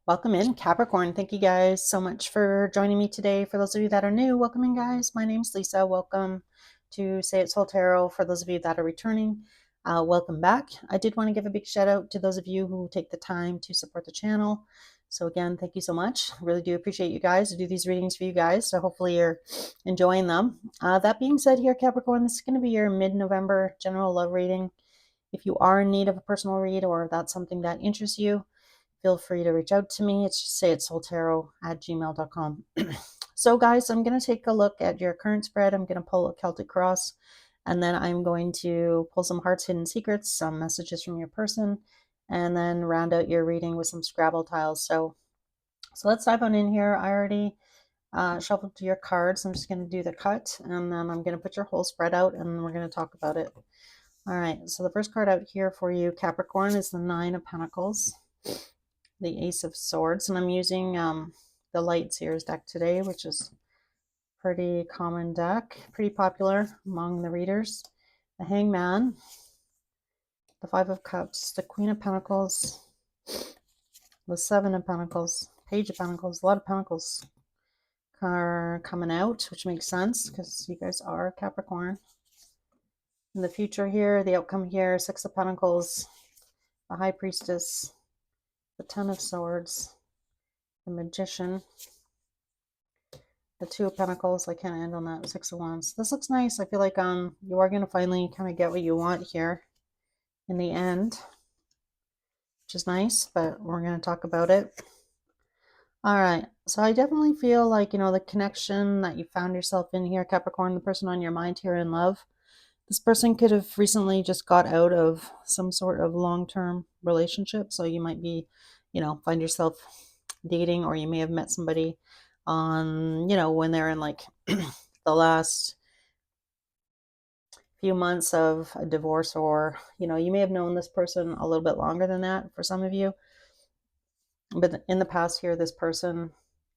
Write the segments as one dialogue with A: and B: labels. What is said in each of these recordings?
A: Welcome in, Capricorn. Thank you guys so much for joining me today. For those of you that are new, welcome in, guys. My name's Lisa. Welcome to Say It Soul Tarot. For those of you that are returning, welcome back. I did want to give a big shout out to those of you who take the time to support the channel. So again, thank you so much. I really do appreciate you guys. I do these readings for you guys, so hopefully you're enjoying them. That being said here, Capricorn, this is going to be your mid-November general love reading. If you are in need of a personal read or if that's something that interests you, feel free to reach out to me. It's just sayitsoultarot@gmail.com. So guys, I'm going to take a look at your current spread. I'm going to pull a Celtic cross, and then I'm going to pull some hearts, hidden secrets, some messages from your person, and then round out your reading with some Scrabble tiles. So let's dive on in here. I already shuffled your cards. I'm just going to do the cut, and then I'm going to put your whole spread out, and we're going to talk about it. All right, so the first card out here for you, Capricorn, is the Nine of Pentacles, the Ace of Swords, and I'm using the Light Seers deck today, which is pretty common deck, pretty popular among the readers. The Hangman, the Five of Cups, the Queen of Pentacles, the Seven of Pentacles, Page of Pentacles. A lot of Pentacles are coming out, which makes sense because you guys are Capricorn. In the future here, the outcome here, Six of Pentacles, the High Priestess, the Ten of Swords, the Magician, the Two of Pentacles. I can't end on that. Six of Wands. This looks nice. I feel like you are going to finally kind of get what you want here in the end, which is nice, but we're going to talk about it. All right, so I definitely feel like, the connection that you found yourself in here, Capricorn, the person on your mind here in love, this person could have recently just got out of some sort of long-term relationship. So you might be, find yourself dating, or you may have met somebody on, when they're in like the last few months of a divorce, or, you may have known this person a little bit longer than that for some of you. But in the past here, this person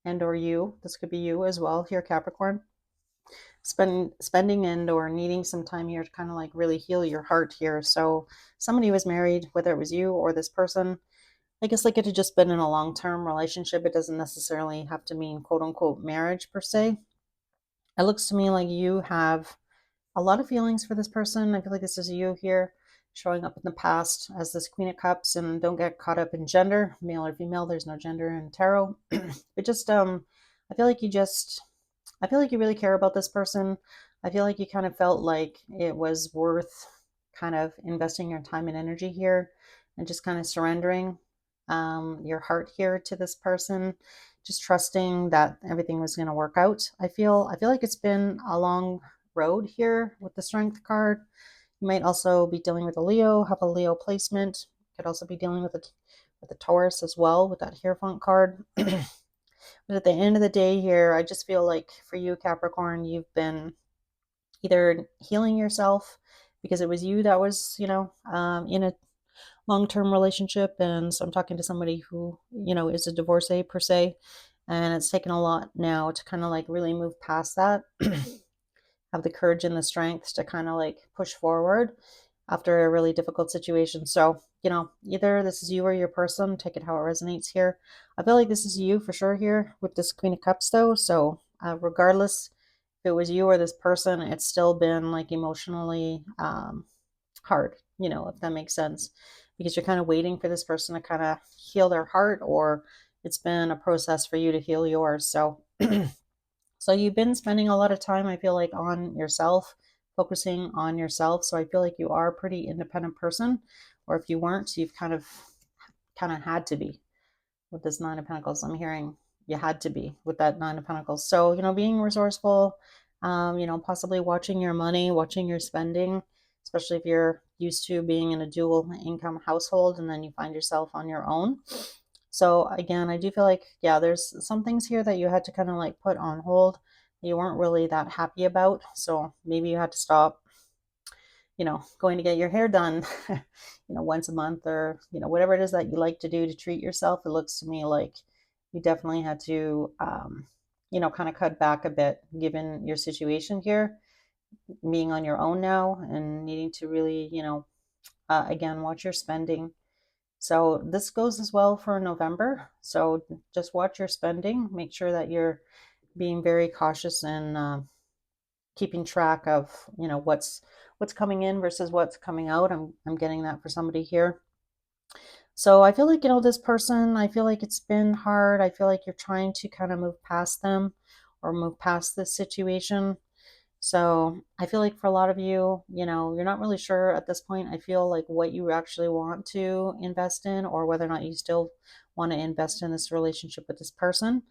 A: and or you, this could be you as well here, Capricorn, spending and or needing some time here to kind of like really heal your heart here. So somebody was married, whether it was you or this person, I guess like it had just been in a long-term relationship. It doesn't necessarily have to mean quote unquote marriage per se. It looks to me like you have a lot of feelings for this person. I feel like this is you here showing up in the past as this Queen of Cups, and don't get caught up in gender, male or female. There's no gender in tarot. But just I feel like you really care about this person. I feel like you kind of felt like it was worth kind of investing your time and energy here and just kind of surrendering your heart here to this person, just trusting that everything was going to work out. I feel like it's been a long road here with the Strength card. You might also be dealing with a Leo, have a Leo placement. You could also be dealing with a Taurus as well with that Hierophant card. But at the end of the day here, I just feel like for you, Capricorn, you've been either healing yourself because it was you that was, in a long-term relationship. And so I'm talking to somebody who, is a divorcee per se. And it's taken a lot now to kind of like really move past that, have the courage and the strength to kind of like push forward after a really difficult situation. So, either this is you or your person, take it how it resonates here. I feel like this is you for sure here with this Queen of Cups though. So regardless if it was you or this person, it's still been like emotionally hard, if that makes sense, because you're kind of waiting for this person to kind of heal their heart, or it's been a process for you to heal yours. So so you've been spending a lot of time, I feel like, on yourself, focusing on yourself. So I feel like you are a pretty independent person, or if you weren't, you've kind of had to be with this Nine of Pentacles. I'm hearing you had to be with that Nine of Pentacles. So, being resourceful, possibly watching your money, watching your spending, especially if you're used to being in a dual income household and then you find yourself on your own. So again, I do feel like, yeah, there's some things here that you had to kind of like put on hold that you weren't really that happy about. So maybe you had to stop, going to get your hair done, once a month, or, whatever it is that you like to do to treat yourself. It looks to me like you definitely had to, kind of cut back a bit given your situation here, being on your own now and needing to really, again, watch your spending So this goes as well for November. So just watch your spending. Make sure that you're being very cautious and keeping track of, what's coming in versus what's coming out. I'm getting that for somebody here. So I feel like, this person, I feel like it's been hard. I feel like you're trying to kind of move past them or move past this situation. So I feel like for a lot of you, you're not really sure at this point. I feel like what you actually want to invest in or whether or not you still want to invest in this relationship with this person.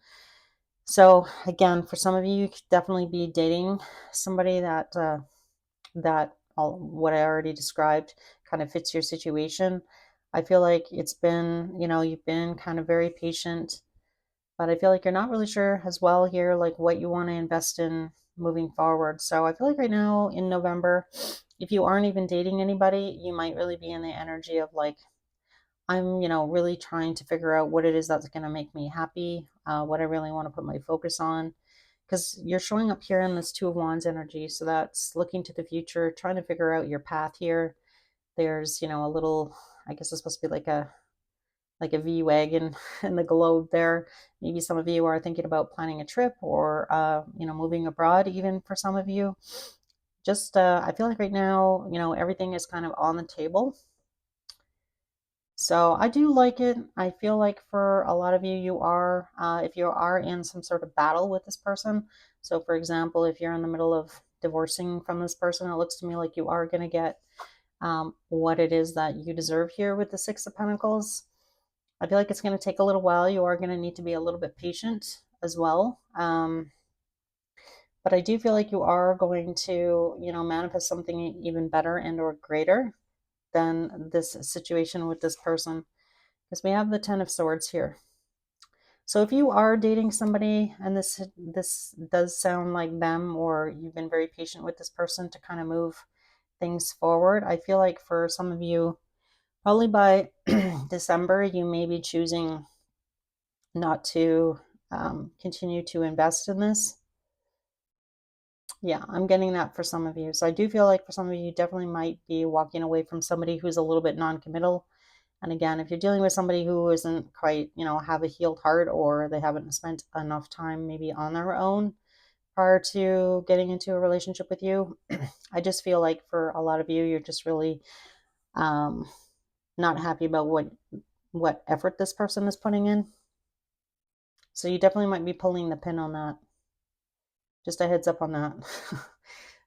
A: So again, for some of you, you could definitely be dating somebody that what I already described kind of fits your situation. I feel like it's been, you've been kind of very patient, but I feel like you're not really sure as well here, like what you want to invest in moving forward. So I feel like right now in November, if you aren't even dating anybody, you might really be in the energy of like, I'm, really trying to figure out what it is that's going to make me happy, what I really want to put my focus on. Because you're showing up here in this Two of Wands energy. So that's looking to the future, trying to figure out your path here. There's, a little, I guess it's supposed to be like a V wagon in the globe there. Maybe some of you are thinking about planning a trip or, moving abroad, even for some of you. Just, I feel like right now, everything is kind of on the table. So I do like it. I feel like for a lot of you, if you are in some sort of battle with this person. So for example, if you're in the middle of divorcing from this person, it looks to me like you are going to get what it is that you deserve here with the Six of Pentacles. I feel like it's going to take a little while. You are going to need to be a little bit patient as well. But I do feel like you are going to, manifest something even better and or greater than this situation with this person. Because we have the Ten of Swords here. So if you are dating somebody and this does sound like them, or you've been very patient with this person to kind of move things forward, I feel like for some of you, probably by December, you may be choosing not to continue to invest in this. Yeah, I'm getting that for some of you. So I do feel like for some of you, definitely might be walking away from somebody who's a little bit non-committal. And again, if you're dealing with somebody who isn't quite, have a healed heart, or they haven't spent enough time maybe on their own prior to getting into a relationship with you, I just feel like for a lot of you, you're just really not happy about what effort this person is putting in. So you definitely might be pulling the pin on that. Just a heads up on that.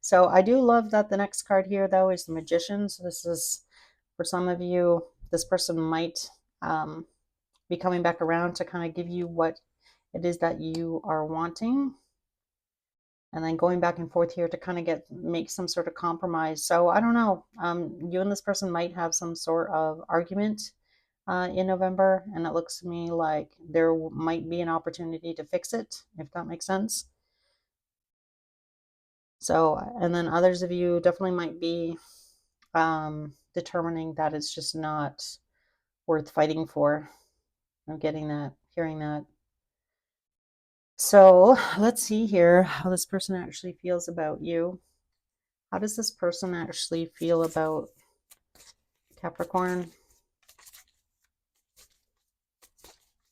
A: So I do love that the next card here, though, is the Magician. So this is, for some of you, this person might be coming back around to kind of give you what it is that you are wanting. And then going back and forth here to kind of make some sort of compromise. So I don't know. You and this person might have some sort of argument in November. And it looks to me like there might be an opportunity to fix it, if that makes sense. So, and then others of you definitely might be determining that it's just not worth fighting for. I'm getting that, hearing that. So let's see here how this person actually feels about you. How does this person actually feel about Capricorn?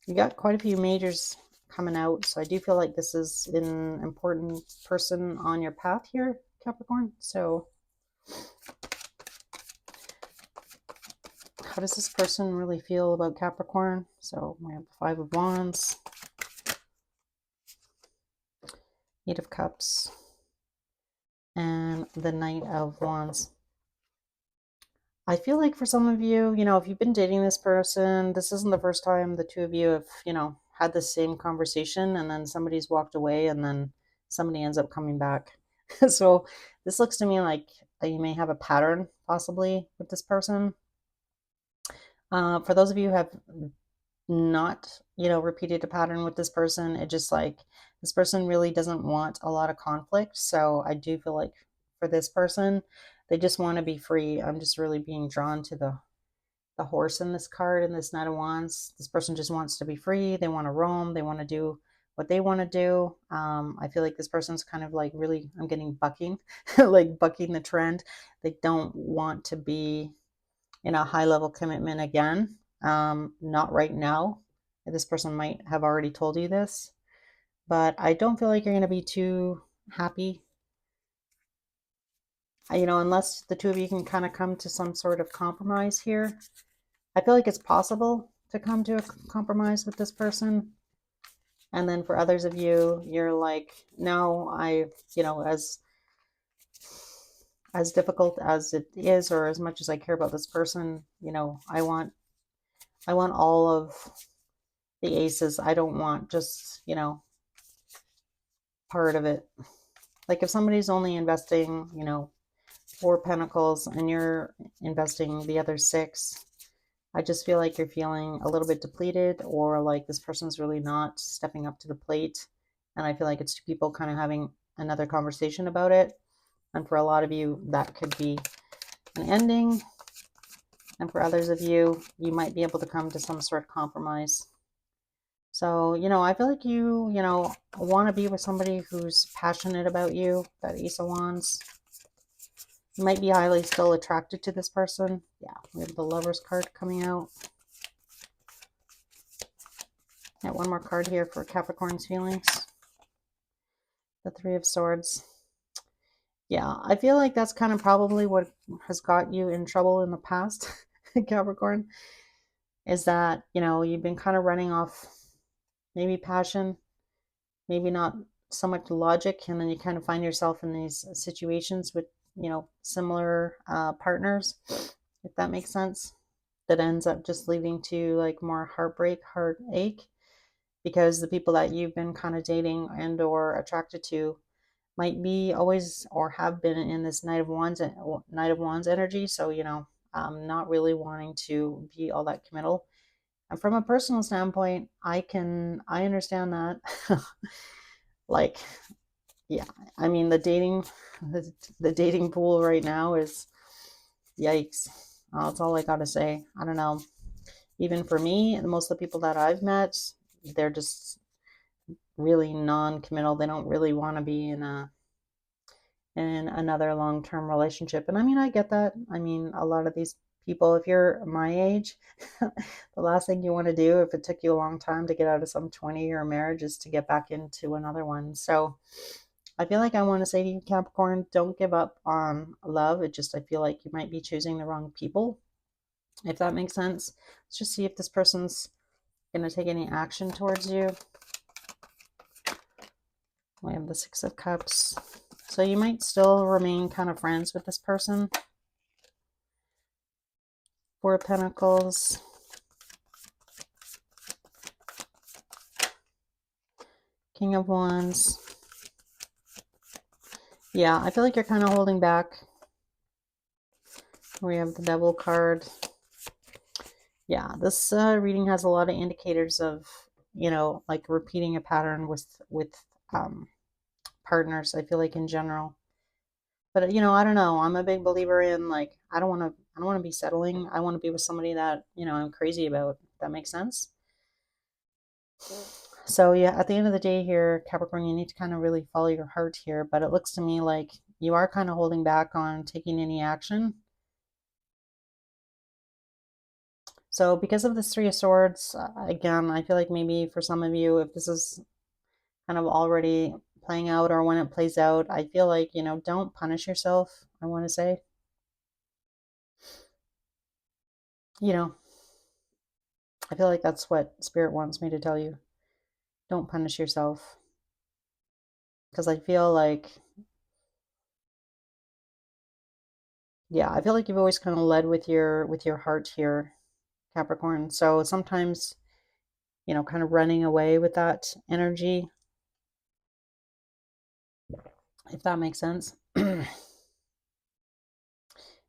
A: You got quite a few majors coming out, so I do feel like this is an important person on your path here, Capricorn. So how does this person really feel about Capricorn? So we have the Five of Wands, Eight of Cups, and the Knight of Wands. I feel like for some of you, if you've been dating this person, this isn't the first time the two of you have, had the same conversation, and then somebody's walked away and then somebody ends up coming back. So this looks to me like you may have a pattern possibly with this person. For those of you who have not, repeated a pattern with this person, it just like this person really doesn't want a lot of conflict. So I do feel like for this person, they just want to be free. I'm just really being drawn to the horse in this card, and this Knight of Wands. This person just wants to be free. They want to roam. They want to do what they want to do. I feel like this person's kind of like really, I'm getting bucking, like bucking the trend. They don't want to be in a high level commitment again. Not right now. This person might have already told you this, but I don't feel like you're going to be too happy, unless the two of you can kind of come to some sort of compromise here. I feel like it's possible to come to a compromise with this person. And then for others of you, you're like, no, as difficult as it is, or as much as I care about this person, I want all of the aces. I don't want just, part of it. Like if somebody's only investing, 4 pentacles and you're investing the other 6, I just feel like you're feeling a little bit depleted, or like this person's really not stepping up to the plate. And I feel like it's two people kind of having another conversation about it. And for a lot of you, that could be an ending. And for others of you, you might be able to come to some sort of compromise. So, I feel like you, want to be with somebody who's passionate about you, that Ace of Wands. You might be highly still attracted to this person. Yeah, we have the Lover's card coming out. Got one more card here for Capricorn's feelings. The Three of Swords. Yeah, I feel like that's kind of probably what has got you in trouble in the past, Capricorn, is that, you've been kind of running off maybe passion, maybe not so much logic, and then you kind of find yourself in these situations with, similar partners, if that makes sense, that ends up just leading to like more heartbreak, heartache, because the people that you've been kind of dating and or attracted to might be always or have been in this Knight of Wands energy. So, not really wanting to be all that committal. And from a personal standpoint, I understand that. Like, yeah, I mean, the dating pool right now is yikes. That's all I gotta say. I don't know. Even for me, most of the people that I've met, they're just really non-committal. They don't really want to be in another long-term relationship. And I mean, I get that. I mean, a lot of these people, if you're my age, the last thing you want to do, if it took you a long time to get out of some 20-year marriage, is to get back into another one. So I feel like I want to say to you, Capricorn, don't give up on love. I feel like you might be choosing the wrong people, if that makes sense. Let's just see if this person's going to take any action towards you. We have the Six of Cups. So you might still remain kind of friends with this person. Four of Pentacles. King of Wands. Yeah, I feel like you're kind of holding back. We have the Devil card. Yeah, this reading has a lot of indicators of, like repeating a pattern with partners, I feel like, in general. But, I don't know. I'm a big believer in, like, I don't want to be settling. I want to be with somebody that, I'm crazy about. If that makes sense. So yeah, at the end of the day here, Capricorn, you need to kind of really follow your heart here. But it looks to me like you are kind of holding back on taking any action. So because of this Three of Swords, again, I feel like maybe for some of you, if this is kind of already playing out, or when it plays out, I feel like, don't punish yourself, I want to say. I feel like that's what Spirit wants me to tell you. Don't punish yourself. Because I feel like, yeah, I feel like you've always kind of led with your heart here, Capricorn. So sometimes, kind of running away with that energy, if that makes sense.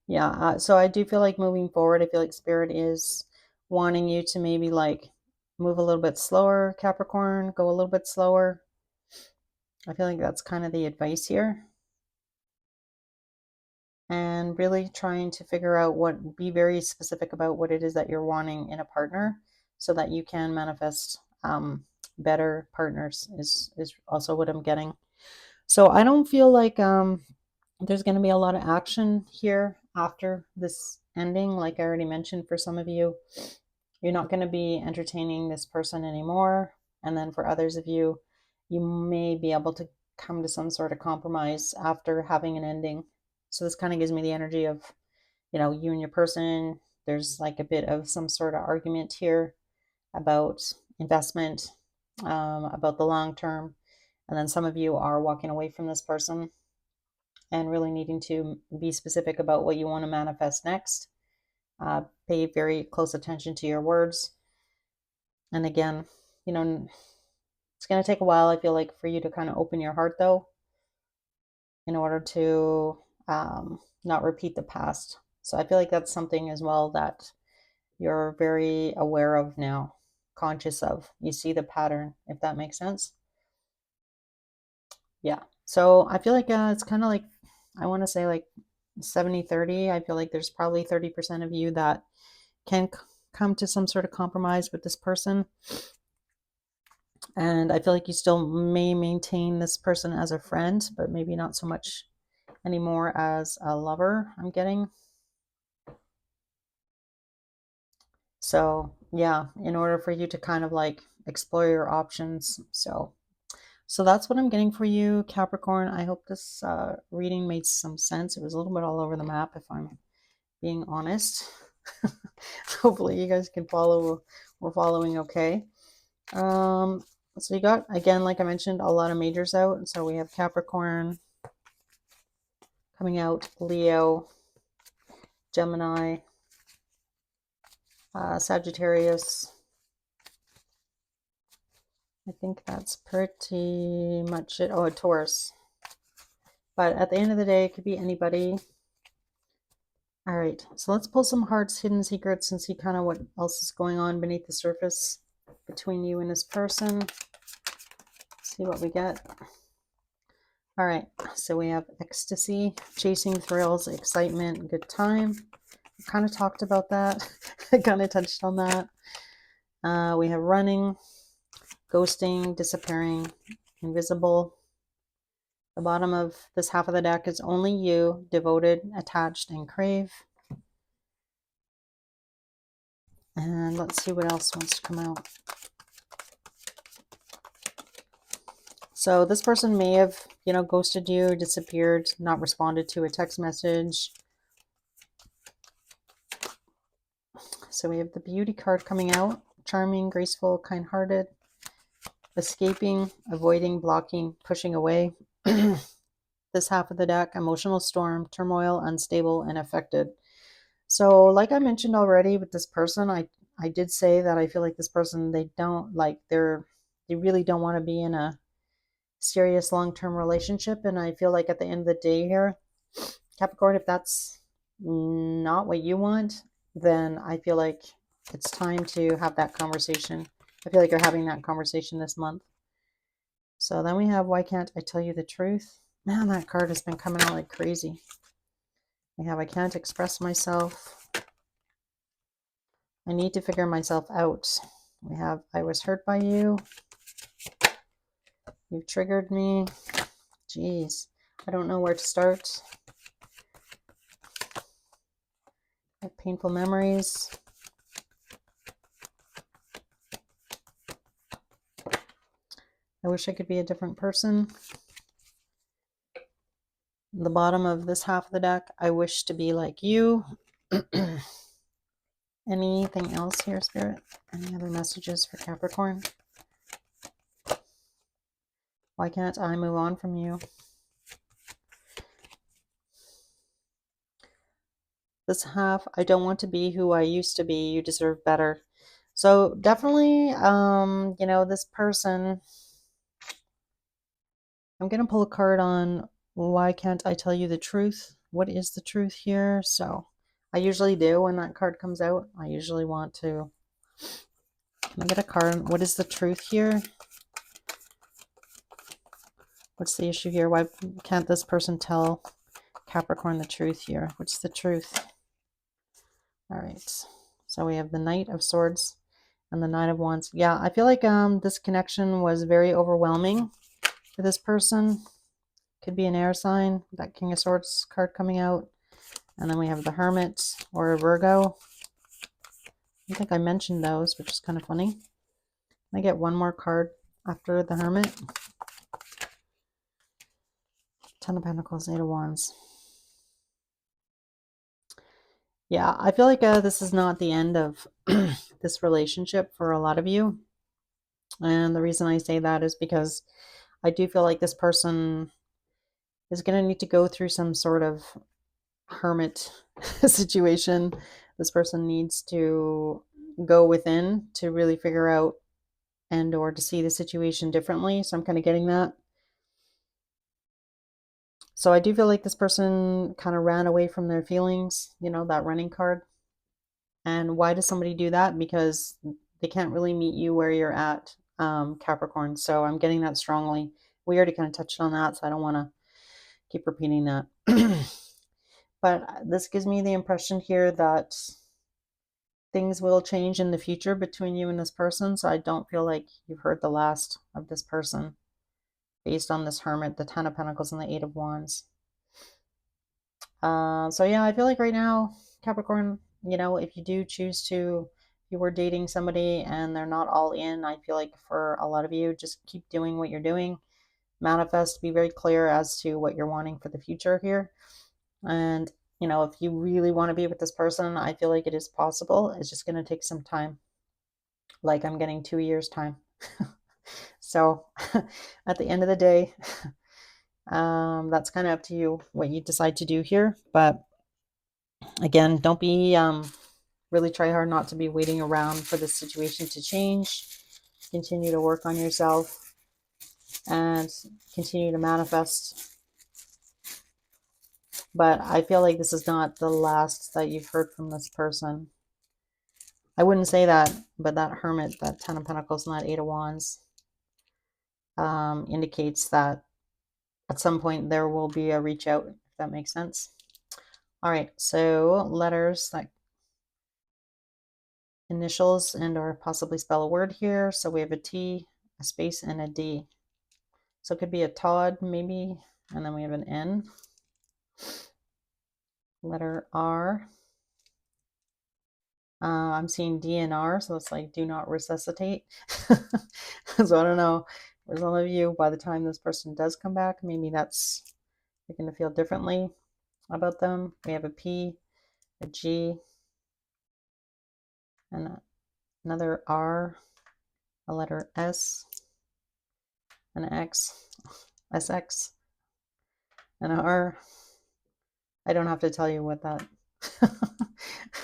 A: Yeah, so I do feel like moving forward, I feel like Spirit is wanting you to maybe like move a little bit slower, Capricorn, go a little bit slower. I feel like that's kind of the advice here. And really trying to figure out be very specific about what it is that you're wanting in a partner, so that you can manifest better partners is also what I'm getting. So I don't feel like there's going to be a lot of action here after this ending, like I already mentioned for some of you. You're not going to be entertaining this person anymore. And then for others of you, you may be able to come to some sort of compromise after having an ending. So this kind of gives me the energy of, you and your person, there's like a bit of some sort of argument here about investment, about the long term. And then some of you are walking away from this person and really needing to be specific about what you want to manifest next. Pay very close attention to your words. And again, it's going to take a while, I feel like, for you to kind of open your heart, though, in order to not repeat the past. So I feel like that's something as well that you're very aware of now, conscious of. You see the pattern, if that makes sense. Yeah. So I feel like it's kind of like, I want to say like 70-30. I feel like there's probably 30% of you that can come to some sort of compromise with this person. And I feel like you still may maintain this person as a friend, but maybe not so much anymore as a lover, I'm getting. So yeah, in order for you to kind of like explore your options. So that's what I'm getting for you, Capricorn. I hope this reading made some sense. It was a little bit all over the map, if I'm being honest. Hopefully you guys can follow. We're following okay. So you got, again, like I mentioned, a lot of majors out. So we have Capricorn coming out, Leo, Gemini, Sagittarius. I think that's pretty much it. Oh, a Taurus. But at the end of the day, it could be anybody. All right, so let's pull some hearts, hidden secrets, and see kind of what else is going on beneath the surface between you and this person. See what we get. All right, so we have ecstasy, chasing thrills, excitement, good time. I kind of talked about that. I kind of touched on that. We have running, ghosting, disappearing, invisible. The bottom of this half of the deck is only you, devoted, attached, and crave. And let's see what else wants to come out. So this person may have, ghosted you, disappeared, not responded to a text message. So we have the Beauty card coming out. Charming, graceful, kind-hearted. Escaping, avoiding, blocking, pushing away. This half of the deck, emotional storm, turmoil, unstable, and affected. So like I mentioned already with this person, I did say that I feel like this person, they really don't want to be in a serious long-term relationship. And I feel like at the end of the day here, Capricorn, if that's not what you want, then I feel like it's time to have that conversation. I feel like you're having that conversation this month. So then we have, why can't I tell you the truth? Man, that card has been coming out like crazy. We have, I can't express myself. I need to figure myself out. We have, I was hurt by you. You triggered me. Jeez, I don't know where to start. I have painful memories. I wish I could be a different person. The bottom of this half of the deck, I wish to be like you. Anything else here, Spirit? Any other messages for Capricorn? Why can't I move on from you? This half, I don't want to be who I used to be. You deserve better. So definitely, this person, I'm going to pull a card on why can't I tell you the truth? What is the truth here? So I usually do when that card comes out. I usually want to, can I get a card? What is the truth here? What's the issue here? Why can't this person tell Capricorn the truth here? What's the truth? All right. So we have the Knight of Swords and the Knight of Wands. Yeah, I feel like this connection was very overwhelming for this person. Could be an air sign. That King of Swords card coming out. And then we have the Hermit or a Virgo. I think I mentioned those, which is kind of funny. Can I get one more card after the Hermit? Ten of Pentacles, Eight of Wands. Yeah, I feel like this is not the end of this relationship for a lot of you. And the reason I say that is because I do feel like this person is going to need to go through some sort of hermit situation. This person needs to go within to really figure out and or to see the situation differently. So I'm kind of getting that. So I do feel like this person kind of ran away from their feelings, you know, that running card. And why does somebody do that? Because they can't really meet you where you're at, Capricorn. So I'm getting that strongly. We already kind of touched on that, so I don't want to keep repeating that. But this gives me the impression here that things will change in the future between you and this person. So I don't feel like you've heard the last of this person based on this Hermit, the Ten of Pentacles, and the Eight of Wands. So yeah, I feel like right now, Capricorn, you know, if you do choose to, if you were dating somebody and they're not all in, I feel like for a lot of you, just keep doing what you're doing. Manifest, be very clear as to what you're wanting for the future here. And, you know, if you really want to be with this person, I feel like it is possible. It's just going to take some time. Like I'm getting 2 years time. So at the end of the day, that's kind of up to you what you decide to do here. But again, don't be really try hard not to be waiting around for the situation to change. Continue to work on yourself and continue to manifest. But I feel like this is not the last that you've heard from this person. I wouldn't say that, but that Hermit, that Ten of Pentacles, and that Eight of Wands indicates that at some point there will be a reach out, if that makes sense. All right, so letters that initials and or possibly spell a word here. So we have a T, a space, and a D. So it could be a Todd, maybe, and then we have an N. Letter R. I'm seeing D and R, so it's like do not resuscitate. So I don't know. For some of you, by the time this person does come back, maybe that's you're going to feel differently about them. We have a P, a G, and another R, a letter S, an X, SX, an R. I don't have to tell you what that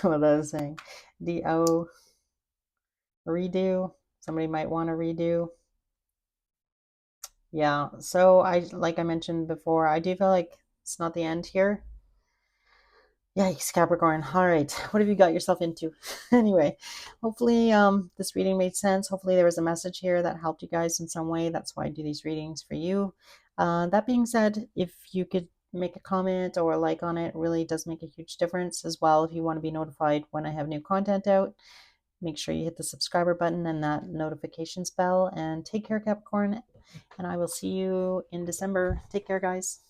A: what that is saying. DO, redo. Somebody might want to redo. Yeah, so like I mentioned before, I do feel like it's not the end here. Yikes, Capricorn. All right, what have you got yourself into? Anyway, hopefully this reading made sense. Hopefully there was a message here that helped you guys in some way. That's why I do these readings for you. That being said, if you could make a comment or a like on it, really does make a huge difference as well. If you want to be notified when I have new content out, make sure you hit the subscriber button and that notifications bell. And take care, Capricorn, and I will see you in December. Take care, guys.